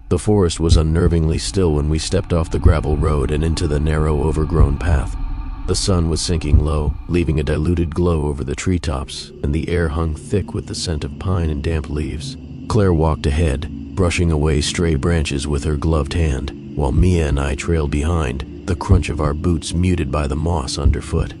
The forest was unnervingly still when we stepped off the gravel road and into the narrow, overgrown path. The sun was sinking low, leaving a diluted glow over the treetops, and the air hung thick with the scent of pine and damp leaves. Claire walked ahead, brushing away stray branches with her gloved hand, while Mia and I trailed behind, the crunch of our boots muted by the moss underfoot.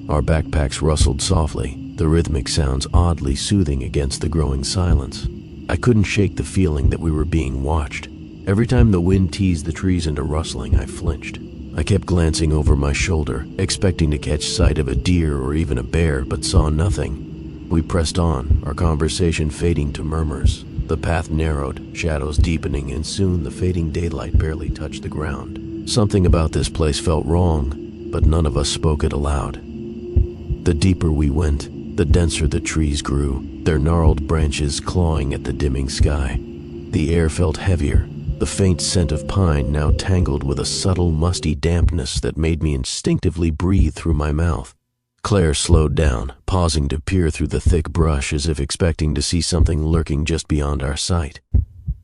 Our backpacks rustled softly, the rhythmic sounds oddly soothing against the growing silence. I couldn't shake the feeling that we were being watched. Every time the wind teased the trees into rustling, I flinched. I kept glancing over my shoulder, expecting to catch sight of a deer or even a bear, but saw nothing. We pressed on, our conversation fading to murmurs. The path narrowed, shadows deepening, and soon the fading daylight barely touched the ground. Something about this place felt wrong, but none of us spoke it aloud. The deeper we went, the denser the trees grew, their gnarled branches clawing at the dimming sky. The air felt heavier, the faint scent of pine now tangled with a subtle, musty dampness that made me instinctively breathe through my mouth. Claire slowed down, pausing to peer through the thick brush as if expecting to see something lurking just beyond our sight.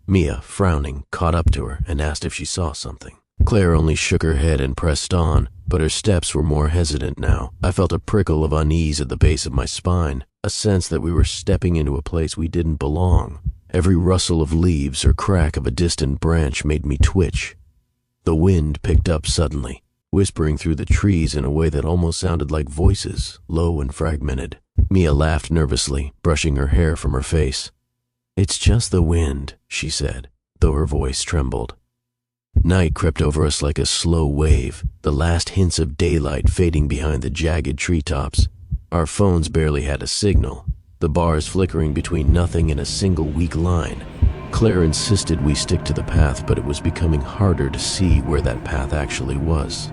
Mia, frowning, caught up to her and asked if she saw something. Claire only shook her head and pressed on, but her steps were more hesitant now. I felt a prickle of unease at the base of my spine, a sense that we were stepping into a place we didn't belong. Every rustle of leaves or crack of a distant branch made me twitch. The wind picked up suddenly, whispering through the trees in a way that almost sounded like voices, low and fragmented. Mia laughed nervously, brushing her hair from her face. "It's just the wind," she said, though her voice trembled. Night crept over us like a slow wave, the last hints of daylight fading behind the jagged treetops. Our phones barely had a signal, the bars flickering between nothing and a single weak line. Claire insisted we stick to the path, but it was becoming harder to see where that path actually was.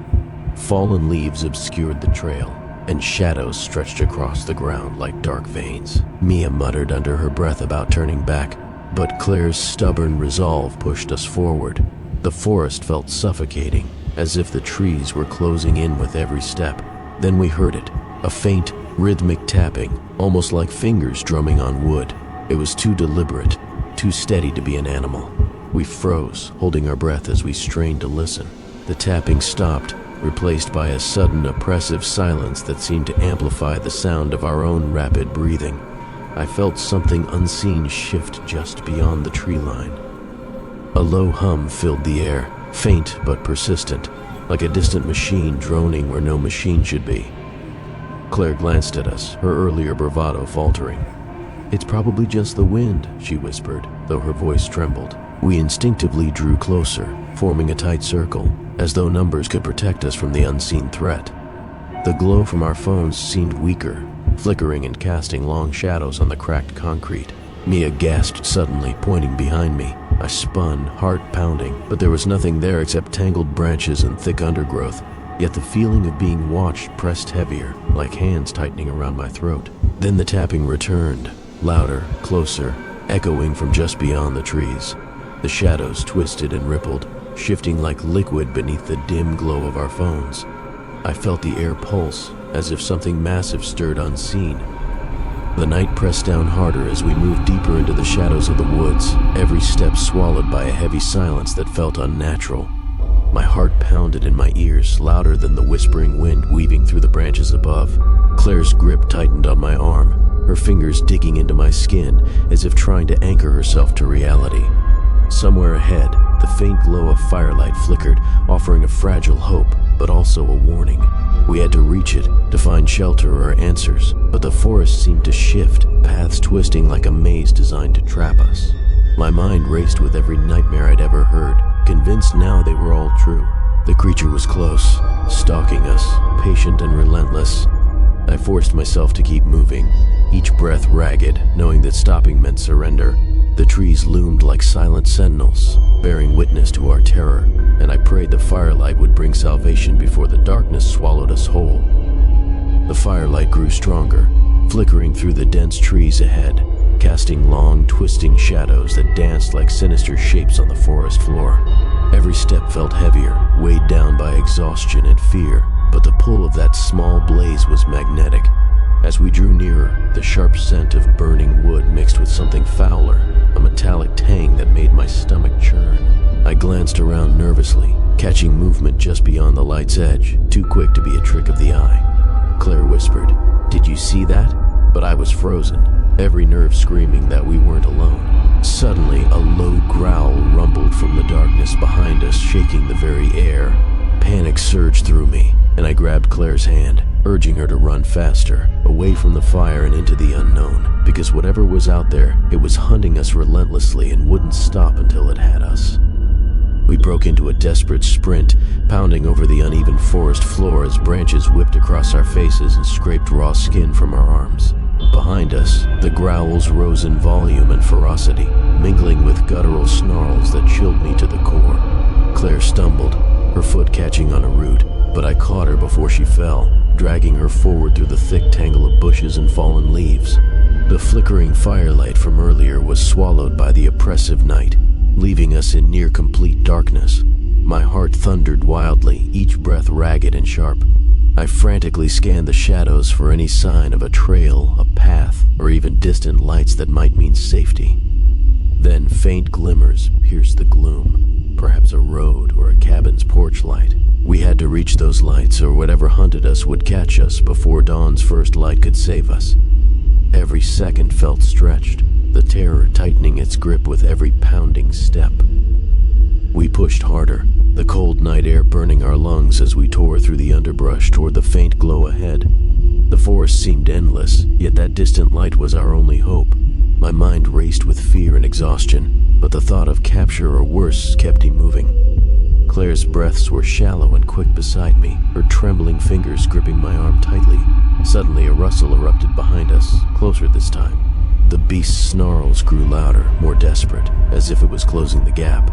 Fallen leaves obscured the trail, and shadows stretched across the ground like dark veins. Mia muttered under her breath about turning back, but Claire's stubborn resolve pushed us forward. The forest felt suffocating, as if the trees were closing in with every step. Then we heard it, a faint, rhythmic tapping, almost like fingers drumming on wood. It was too deliberate, too steady to be an animal. We froze, holding our breath as we strained to listen. The tapping stopped, replaced by a sudden oppressive silence that seemed to amplify the sound of our own rapid breathing. I felt something unseen shift just beyond the tree line. A low hum filled the air, faint but persistent, like a distant machine droning where no machine should be. Claire glanced at us, her earlier bravado faltering. "It's probably just the wind," she whispered, though her voice trembled. We instinctively drew closer, forming a tight circle, as though numbers could protect us from the unseen threat. The glow from our phones seemed weaker, flickering and casting long shadows on the cracked concrete. Mia gasped suddenly, pointing behind me. I spun, heart pounding, but there was nothing there except tangled branches and thick undergrowth. Yet the feeling of being watched pressed heavier, like hands tightening around my throat. Then the tapping returned, louder, closer, echoing from just beyond the trees. The shadows twisted and rippled, shifting like liquid beneath the dim glow of our phones. I felt the air pulse, as if something massive stirred unseen. The night pressed down harder as we moved deeper into the shadows of the woods, every step swallowed by a heavy silence that felt unnatural. My heart pounded in my ears, louder than the whispering wind weaving through the branches above. Claire's grip tightened on my arm, her fingers digging into my skin as if trying to anchor herself to reality. Somewhere ahead, the faint glow of firelight flickered, offering a fragile hope, but also a warning. We had to reach it, to find shelter or answers, but the forest seemed to shift, paths twisting like a maze designed to trap us. My mind raced with every nightmare I'd ever heard, convinced now they were all true. The creature was close, stalking us, patient and relentless. I forced myself to keep moving, each breath ragged, knowing that stopping meant surrender. The trees loomed like silent sentinels, bearing witness to our terror, and I prayed the firelight would bring salvation before the darkness swallowed us whole. The firelight grew stronger, flickering through the dense trees ahead, casting long, twisting shadows that danced like sinister shapes on the forest floor. Every step felt heavier, weighed down by exhaustion and fear, but the pull of that small blaze was magnetic. As we drew nearer, the sharp scent of burning wood mixed with something fouler, a metallic tang that made my stomach churn. glanced around nervously, catching movement just beyond the light's edge, too quick to be a trick of the eye. Claire whispered, "Did you see that?" But I was frozen, every nerve screaming that we weren't alone. Suddenly, a low growl rumbled from the darkness behind us, shaking the very air. Panic surged through me, and I grabbed Claire's hand, urging her to run faster, away from the fire and into the unknown, because whatever was out there, it was hunting us relentlessly and wouldn't stop until it had us. We broke into a desperate sprint, pounding over the uneven forest floor as branches whipped across our faces and scraped raw skin from our arms. Behind us, the growls rose in volume and ferocity, mingling with guttural snarls that chilled me to the core. Claire stumbled, her foot catching on a root, but I caught her before she fell, dragging her forward through the thick tangle of bushes and fallen leaves. The flickering firelight from earlier was swallowed by the oppressive night, leaving us in near complete darkness. My heart thundered wildly, each breath ragged and sharp. I frantically scanned the shadows for any sign of a trail, a path, or even distant lights that might mean safety. Then faint glimmers pierced the gloom, perhaps a road or a cabin's porch light. We had to reach those lights, or whatever hunted us would catch us before dawn's first light could save us. Every second felt stretched, the terror tightening its grip with every pounding step. We pushed harder, the cold night air burning our lungs as we tore through the underbrush toward the faint glow ahead. The forest seemed endless, yet that distant light was our only hope. My mind raced with fear and exhaustion, but the thought of capture or worse kept me moving. Claire's breaths were shallow and quick beside me, her trembling fingers gripping my arm tightly. Suddenly, a rustle erupted behind us, closer this time. The beast's snarls grew louder, more desperate, as if it was closing the gap.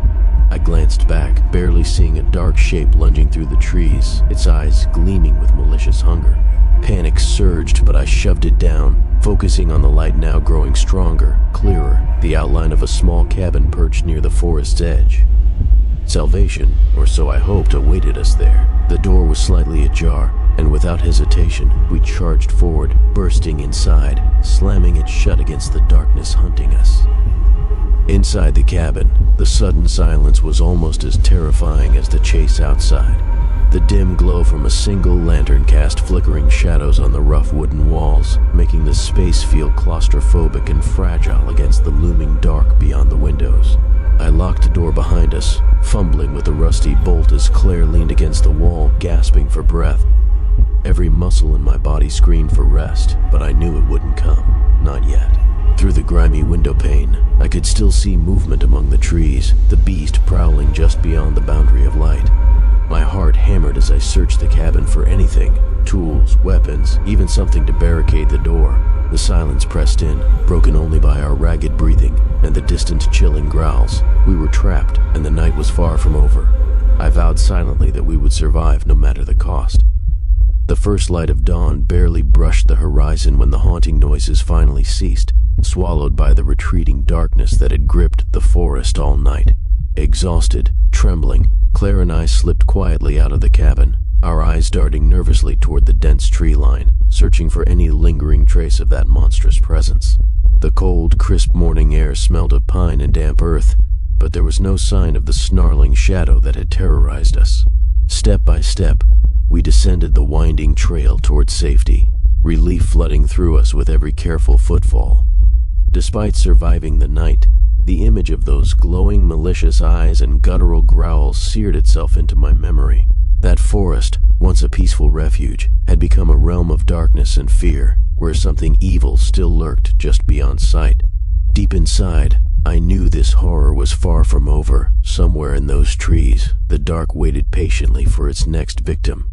I glanced back, barely seeing a dark shape lunging through the trees, its eyes gleaming with malicious hunger. Panic surged, but I shoved it down, focusing on the light now growing stronger, clearer, the outline of a small cabin perched near the forest's edge. Salvation, or so I hoped, awaited us there. The door was slightly ajar, and without hesitation, we charged forward, bursting inside, slamming it shut against the darkness hunting us. Inside the cabin, the sudden silence was almost as terrifying as the chase outside. The dim glow from a single lantern cast flickering shadows on the rough wooden walls, making the space feel claustrophobic and fragile against the looming dark beyond the windows. I locked the door behind us, fumbling with the rusty bolt as Claire leaned against the wall, gasping for breath. Every muscle in my body screamed for rest, but I knew it wouldn't come. Not yet. Through the grimy window pane, I could still see movement among the trees, the beast prowling just beyond the boundary of light. My heart hammered as I searched the cabin for anything, tools, weapons, even something to barricade the door. The silence pressed in, broken only by our ragged breathing and the distant chilling growls. We were trapped, and the night was far from over. I vowed silently that we would survive no matter the cost. The first light of dawn barely brushed the horizon when the haunting noises finally ceased, swallowed by the retreating darkness that had gripped the forest all night. Exhausted, trembling, Claire and I slipped quietly out of the cabin, our eyes darting nervously toward the dense tree line, searching for any lingering trace of that monstrous presence. The cold, crisp morning air smelled of pine and damp earth, but there was no sign of the snarling shadow that had terrorized us. Step by step, we descended the winding trail toward safety, relief flooding through us with every careful footfall. Despite surviving the night, the image of those glowing, malicious eyes and guttural growls seared itself into my memory. That forest, once a peaceful refuge, had become a realm of darkness and fear, where something evil still lurked just beyond sight. Deep inside, I knew this horror was far from over. Somewhere in those trees, the dark waited patiently for its next victim.